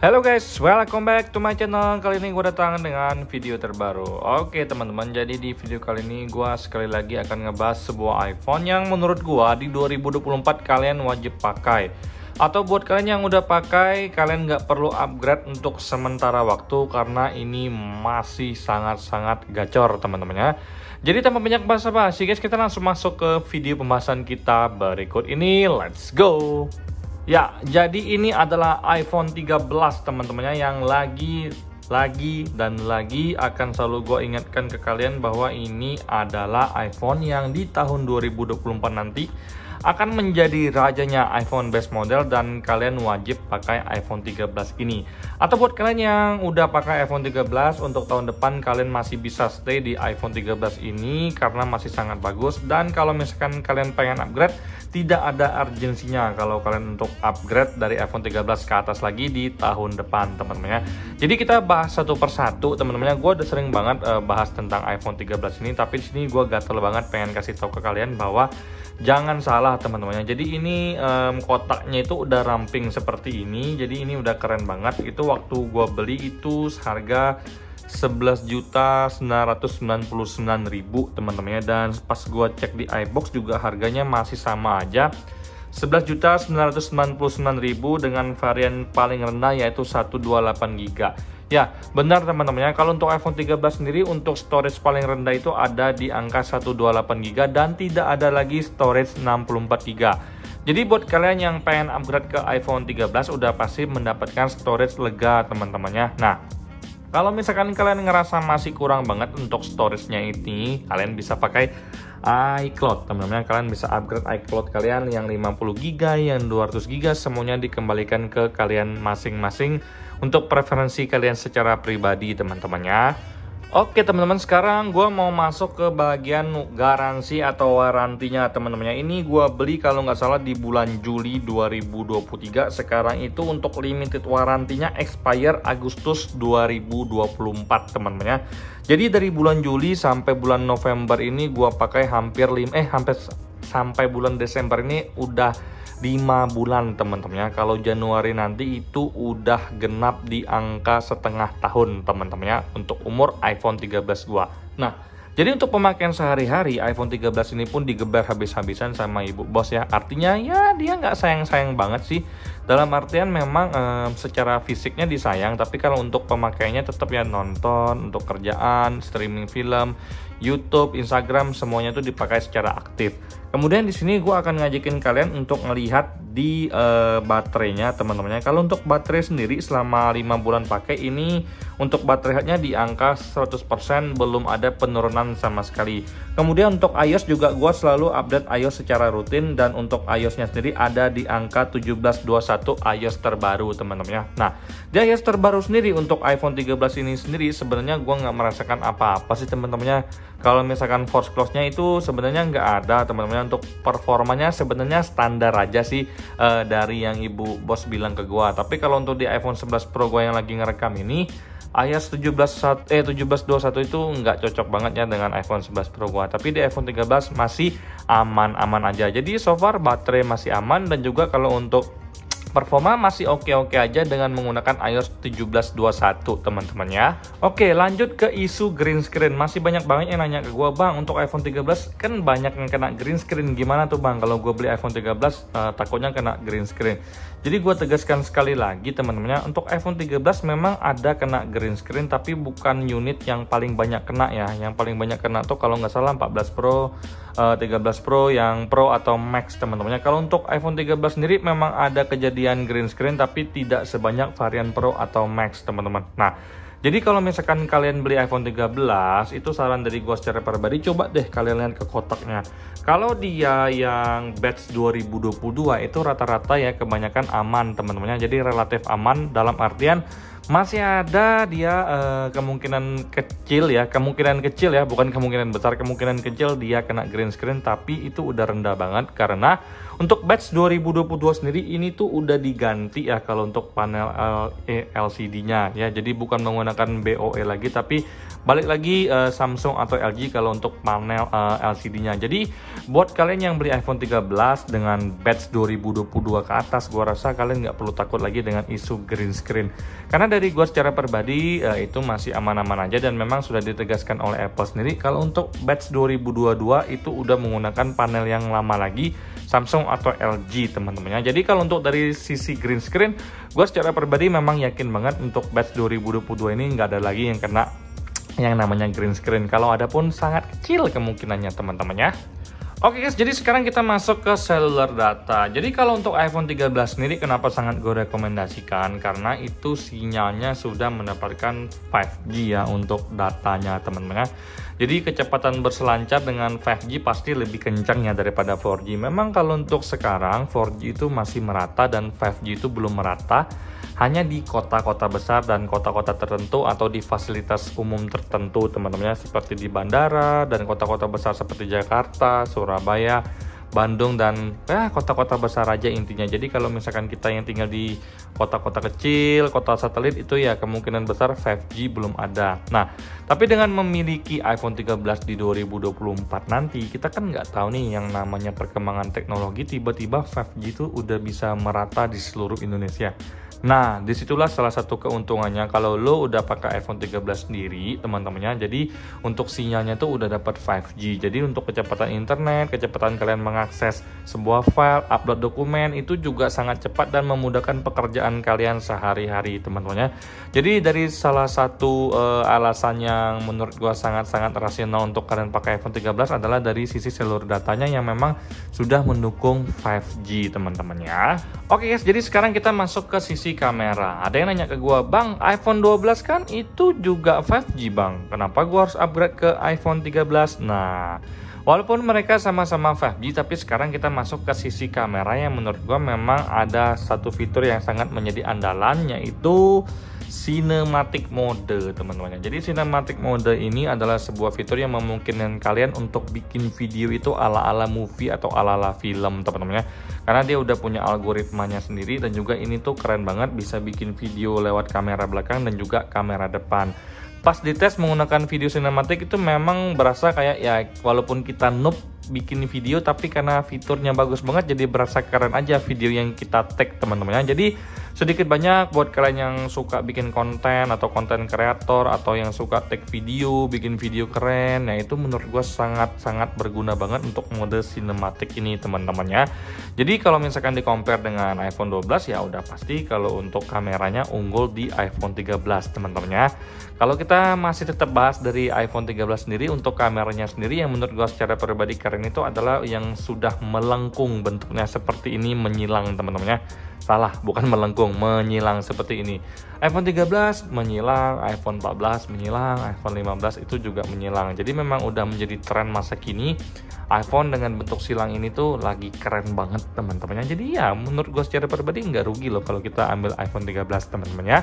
Halo guys, welcome back to my channel. Kali ini gue datang dengan video terbaru. Oke teman-teman, jadi di video kali ini gue sekali lagi akan ngebahas sebuah iPhone yang menurut gue di 2024 kalian wajib pakai. Atau buat kalian yang udah pakai, kalian nggak perlu upgrade untuk sementara waktu karena ini masih sangat-sangat gacor teman-teman ya. Jadi tanpa banyak basa-basi guys, kita langsung masuk ke video pembahasan kita berikut ini. Let's go! Ya, jadi ini adalah iPhone 13 teman-temannya yang lagi akan selalu gue ingatkan ke kalian bahwa ini adalah iPhone yang di tahun 2024 nanti akan menjadi rajanya iPhone base model dan kalian wajib pakai iPhone 13 ini. Atau buat kalian yang udah pakai iPhone 13 untuk tahun depan, kalian masih bisa stay di iPhone 13 ini karena masih sangat bagus. Dan kalau misalkan kalian pengen upgrade, tidak ada urgensinya kalau kalian untuk upgrade dari iPhone 13 ke atas lagi di tahun depan teman-teman ya. Jadi kita bahas satu persatu teman-teman ya. Gue udah sering banget bahas tentang iPhone 13 ini, tapi di sini gue gatel banget pengen kasih tahu ke kalian bahwa jangan salah teman-teman ya. Jadi ini kotaknya itu udah ramping seperti ini. Jadi ini udah keren banget. Itu waktu gue beli itu harga 11.999.000 teman-teman ya. Dan pas gue cek di iBox juga harganya masih sama aja, 11.999.000 dengan varian paling rendah yaitu 128GB. Ya benar teman-teman ya, kalau untuk iPhone 13 sendiri untuk storage paling rendah itu ada di angka 128GB dan tidak ada lagi storage 64GB. Jadi buat kalian yang pengen upgrade ke iPhone 13 udah pasti mendapatkan storage lega teman-teman ya. Nah, kalau misalkan kalian ngerasa masih kurang banget untuk storage-nya ini, kalian bisa pakai iCloud teman-teman. Kalian bisa upgrade iCloud kalian yang 50GB, yang 200GB, semuanya dikembalikan ke kalian masing-masing untuk preferensi kalian secara pribadi teman-teman ya. Oke teman-teman, sekarang gue mau masuk ke bagian garansi atau warantinya teman-teman. Ini gue beli kalau nggak salah di bulan Juli 2023. Sekarang itu untuk limited warantinya expire Agustus 2024 teman-teman ya. Jadi dari bulan Juli sampai bulan November ini gue pakai sampai bulan Desember ini udah 5 bulan teman-teman ya. Kalau Januari nanti itu udah genap di angka setengah tahun teman-teman ya untuk umur iPhone 13 gua. Nah, jadi untuk pemakaian sehari-hari iPhone 13 ini pun digeber habis-habisan sama ibu bos ya. Artinya ya dia nggak sayang-sayang banget sih. Dalam artian memang secara fisiknya disayang, tapi kalau untuk pemakaiannya tetap ya nonton, untuk kerjaan, streaming film, YouTube, Instagram, semuanya itu dipakai secara aktif. Kemudian di sini gue akan ngajakin kalian untuk ngelihat di baterainya teman-teman. Kalau untuk baterai sendiri selama 5 bulan pakai ini untuk baterainya di angka 100%, belum ada penurunan sama sekali. Kemudian untuk iOS juga gue selalu update iOS secara rutin, dan untuk iOS-nya sendiri ada di angka 17.21 iOS terbaru teman-teman. Nah, di iOS terbaru sendiri untuk iPhone 13 ini sendiri sebenarnya gue nggak merasakan apa-apa sih teman-teman. Kalau misalkan force close-nya itu sebenarnya nggak ada teman-teman. Untuk performanya sebenarnya standar aja sih dari yang ibu bos bilang ke gua. Tapi kalau untuk di iPhone 11 Pro gua yang lagi ngerekam ini, iOS 17.21 itu nggak cocok banget ya dengan iPhone 11 Pro gua. Tapi di iPhone 13 masih aman-aman aja. Jadi so far baterai masih aman, dan juga kalau untuk performa masih oke-oke aja dengan menggunakan iOS 17.21 teman-teman ya. Oke, lanjut ke isu green screen. Masih banyak banget yang nanya ke gue, bang untuk iPhone 13 kan banyak yang kena green screen, gimana tuh bang kalau gue beli iPhone 13 takutnya kena green screen. Jadi gue tegaskan sekali lagi teman-teman ya, untuk iPhone 13 memang ada kena green screen, tapi bukan unit yang paling banyak kena ya. Yang paling banyak kena tuh kalau nggak salah 14 Pro, 13 Pro yang Pro atau Max teman-teman. Kalau untuk iPhone 13 sendiri memang ada kejadian green screen, tapi tidak sebanyak varian Pro atau Max teman-teman. Nah, jadi kalau misalkan kalian beli iPhone 13, itu saran dari gue secara pribadi, coba deh kalian lihat ke kotaknya. Kalau dia yang batch 2022 itu rata-rata ya kebanyakan aman teman-teman. Jadi relatif aman dalam artian masih ada dia kemungkinan kecil ya, bukan kemungkinan besar, kemungkinan kecil dia kena green screen, tapi itu udah rendah banget karena untuk batch 2022 sendiri ini tuh udah diganti ya kalau untuk panel LCD-nya ya. Jadi bukan menggunakan BOE lagi, tapi balik lagi Samsung atau LG kalau untuk panel LCD-nya. Jadi buat kalian yang beli iPhone 13 dengan batch 2022 ke atas, gua rasa kalian nggak perlu takut lagi dengan isu green screen. Karena dari gua secara pribadi itu masih aman-aman aja, dan memang sudah ditegaskan oleh Apple sendiri kalau untuk batch 2022 itu udah menggunakan panel yang lama lagi, Samsung atau LG teman-teman ya. Jadi kalau untuk dari sisi green screen, gue secara pribadi memang yakin banget untuk batch 2022 ini nggak ada lagi yang kena yang namanya green screen. Kalau ada pun sangat kecil kemungkinannya teman-teman ya. Oke guys, jadi sekarang kita masuk ke cellular data. Jadi kalau untuk iPhone 13 sendiri kenapa sangat gue rekomendasikan? Karena itu sinyalnya sudah mendapatkan 5G ya untuk datanya teman-teman ya. Jadi kecepatan berselancar dengan 5G pasti lebih kencang ya daripada 4G. Memang kalau untuk sekarang 4G itu masih merata dan 5G itu belum merata. Hanya di kota-kota besar dan kota-kota tertentu atau di fasilitas umum tertentu teman-teman, seperti di bandara dan kota-kota besar seperti Jakarta, Surabaya, Bandung, dan kota-kota besar aja intinya. Jadi kalau misalkan kita yang tinggal di kota-kota kecil, kota satelit itu ya kemungkinan besar 5G belum ada. Nah, tapi dengan memiliki iPhone 13 di 2024 nanti, kita kan nggak tahu nih yang namanya perkembangan teknologi, tiba-tiba 5G itu udah bisa merata di seluruh Indonesia. Nah, disitulah salah satu keuntungannya kalau lo udah pakai iPhone 13 sendiri teman-temannya. Jadi untuk sinyalnya tuh udah dapat 5G. Jadi untuk kecepatan internet, kecepatan kalian mengakses sebuah file, upload dokumen itu juga sangat cepat dan memudahkan pekerjaan kalian sehari-hari teman-temannya. Jadi dari salah satu alasan yang menurut gua sangat-sangat rasional untuk kalian pakai iPhone 13 adalah dari sisi seluruh datanya yang memang sudah mendukung 5G teman-temannya. Oke guys, jadi sekarang kita masuk ke sisi kamera. Ada yang nanya ke gua, "Bang, iPhone 12 kan itu juga 5G, Bang. Kenapa gua harus upgrade ke iPhone 13?" Nah, walaupun mereka sama-sama 5G, tapi sekarang kita masuk ke sisi kamera yang menurut gua memang ada satu fitur yang sangat menjadi andalan, yaitu Cinematic Mode teman-teman. Jadi Cinematic Mode ini adalah sebuah fitur yang memungkinkan kalian untuk bikin video itu ala-ala movie atau ala-ala film teman-teman ya. Karena dia udah punya algoritmanya sendiri, dan juga ini tuh keren banget, bisa bikin video lewat kamera belakang dan juga kamera depan. Pas dites menggunakan video sinematik itu memang berasa kayak ya walaupun kita noob bikin video, tapi karena fiturnya bagus banget jadi berasa keren aja video yang kita tag teman-teman ya. Jadi sedikit banyak buat kalian yang suka bikin konten atau konten kreator atau yang suka tag video, bikin video keren, ya itu menurut gue sangat-sangat berguna banget untuk mode sinematik ini teman-teman ya. Jadi kalau misalkan di compare dengan iPhone 12 ya udah pasti kalau untuk kameranya unggul di iPhone 13 teman-teman ya. Kalau kita masih tetap bahas dari iPhone 13 sendiri, untuk kameranya sendiri yang menurut gue secara pribadi keren itu adalah yang sudah melengkung bentuknya seperti ini, menyilang teman-teman ya. Salah, bukan melengkung, menyilang seperti ini. iPhone 13 menyilang, iPhone 14 menyilang, iPhone 15 itu juga menyilang. Jadi memang udah menjadi tren masa kini. iPhone dengan bentuk silang ini tuh lagi keren banget teman-teman ya. Jadi ya menurut gue secara pribadi nggak rugi loh kalau kita ambil iPhone 13 teman-teman ya.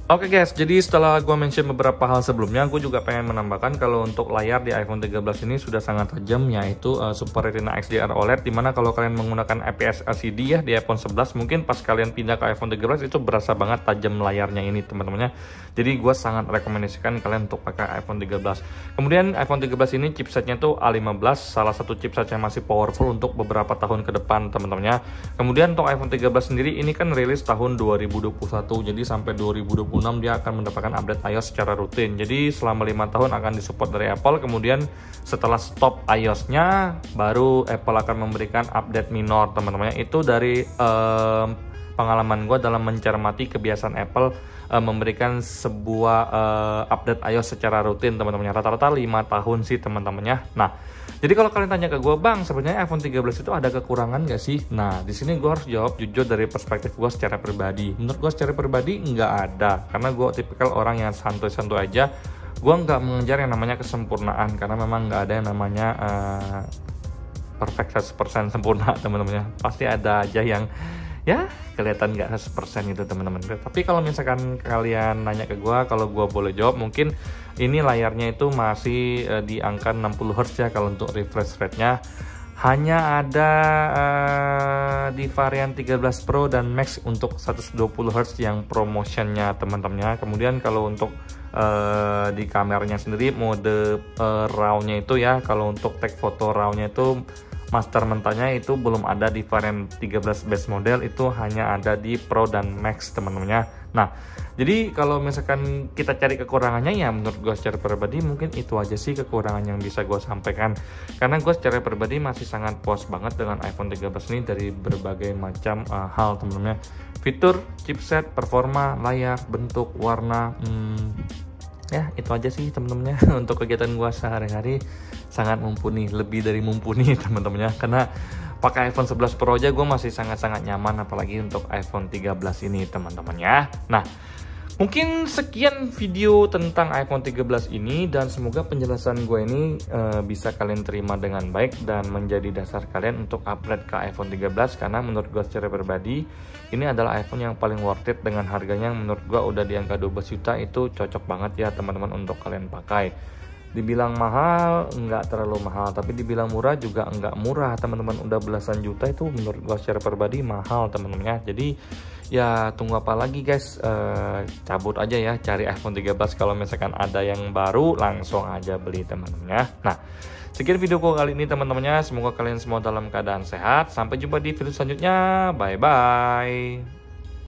Oke guys, jadi setelah gue mention beberapa hal sebelumnya, gue juga pengen menambahkan kalau untuk layar di iPhone 13 ini sudah sangat tajam, yaitu Super Retina XDR OLED, dimana kalau kalian menggunakan IPS LCD ya di iPhone 11, mungkin pas kalian pindah ke iPhone 13 itu berasa banget tajam layarnya ini teman-teman ya. Jadi gue sangat rekomendasikan kalian untuk pakai iPhone 13. Kemudian iPhone 13 ini chipsetnya tuh A15, salah satu chipset yang masih powerful untuk beberapa tahun ke depan teman-teman ya. Kemudian untuk iPhone 13 sendiri ini kan rilis tahun 2021, jadi sampai 2026 dia akan mendapatkan update iOS secara rutin. Jadi selama 5 tahun akan disupport dari Apple. Kemudian setelah stop iOS-nya, baru Apple akan memberikan update minor teman-teman. Itu dari pengalaman gue dalam mencermati kebiasaan Apple memberikan sebuah update iOS secara rutin teman-teman. Rata-rata 5 tahun sih teman-temannya. Nah, jadi kalau kalian tanya ke gue, "Bang, sebenarnya iPhone 13 itu ada kekurangan nggak sih?" Nah, di sini gue harus jawab jujur dari perspektif gue secara pribadi. Menurut gue secara pribadi nggak ada, karena gue tipikal orang yang santuy-santuy aja. Gue nggak mengejar yang namanya kesempurnaan, karena memang nggak ada yang namanya perfect 100% sempurna teman-temannya. Pasti ada aja yang ya kelihatan nggak 100% gitu teman-teman. Tapi kalau misalkan kalian nanya ke gua, kalau gua boleh jawab, mungkin ini layarnya itu masih di angka 60 Hz ya kalau untuk refresh rate-nya. Hanya ada di varian 13 Pro dan Max untuk 120 Hz yang promotionnya teman-temannya. Kemudian kalau untuk di kameranya sendiri mode RAW-nya itu ya, kalau untuk take foto RAW-nya itu master mentahnya itu belum ada di varian 13 base model, itu hanya ada di Pro dan Max teman-temannya. Nah, jadi kalau misalkan kita cari kekurangannya ya menurut gue secara pribadi mungkin itu aja sih kekurangan yang bisa gue sampaikan. Karena gue secara pribadi masih sangat puas banget dengan iPhone 13 ini dari berbagai macam hal teman-teman. Fitur, chipset, performa, layar, bentuk, warna, ya itu aja sih teman-temannya. Untuk kegiatan gue sehari-hari sangat mumpuni, lebih dari mumpuni teman-temannya. Karena pakai iPhone 11 Pro aja gue masih sangat-sangat nyaman, apalagi untuk iPhone 13 ini teman-teman ya. Nah, mungkin sekian video tentang iPhone 13 ini, dan semoga penjelasan gue ini bisa kalian terima dengan baik dan menjadi dasar kalian untuk upgrade ke iPhone 13. Karena menurut gue secara pribadi ini adalah iPhone yang paling worth it dengan harganya menurut gue udah di angka 12 juta, itu cocok banget ya teman-teman untuk kalian pakai. Dibilang mahal, nggak terlalu mahal, tapi dibilang murah juga nggak murah teman-teman. Udah belasan juta itu menurut gue secara pribadi mahal teman-teman ya. Jadi ya tunggu apa lagi guys, cabut aja ya, cari iPhone 13. Kalau misalkan ada yang baru langsung aja beli teman-teman ya. Nah, sekian videoku kali ini teman-temannya, semoga kalian semua dalam keadaan sehat. Sampai jumpa di video selanjutnya, bye bye.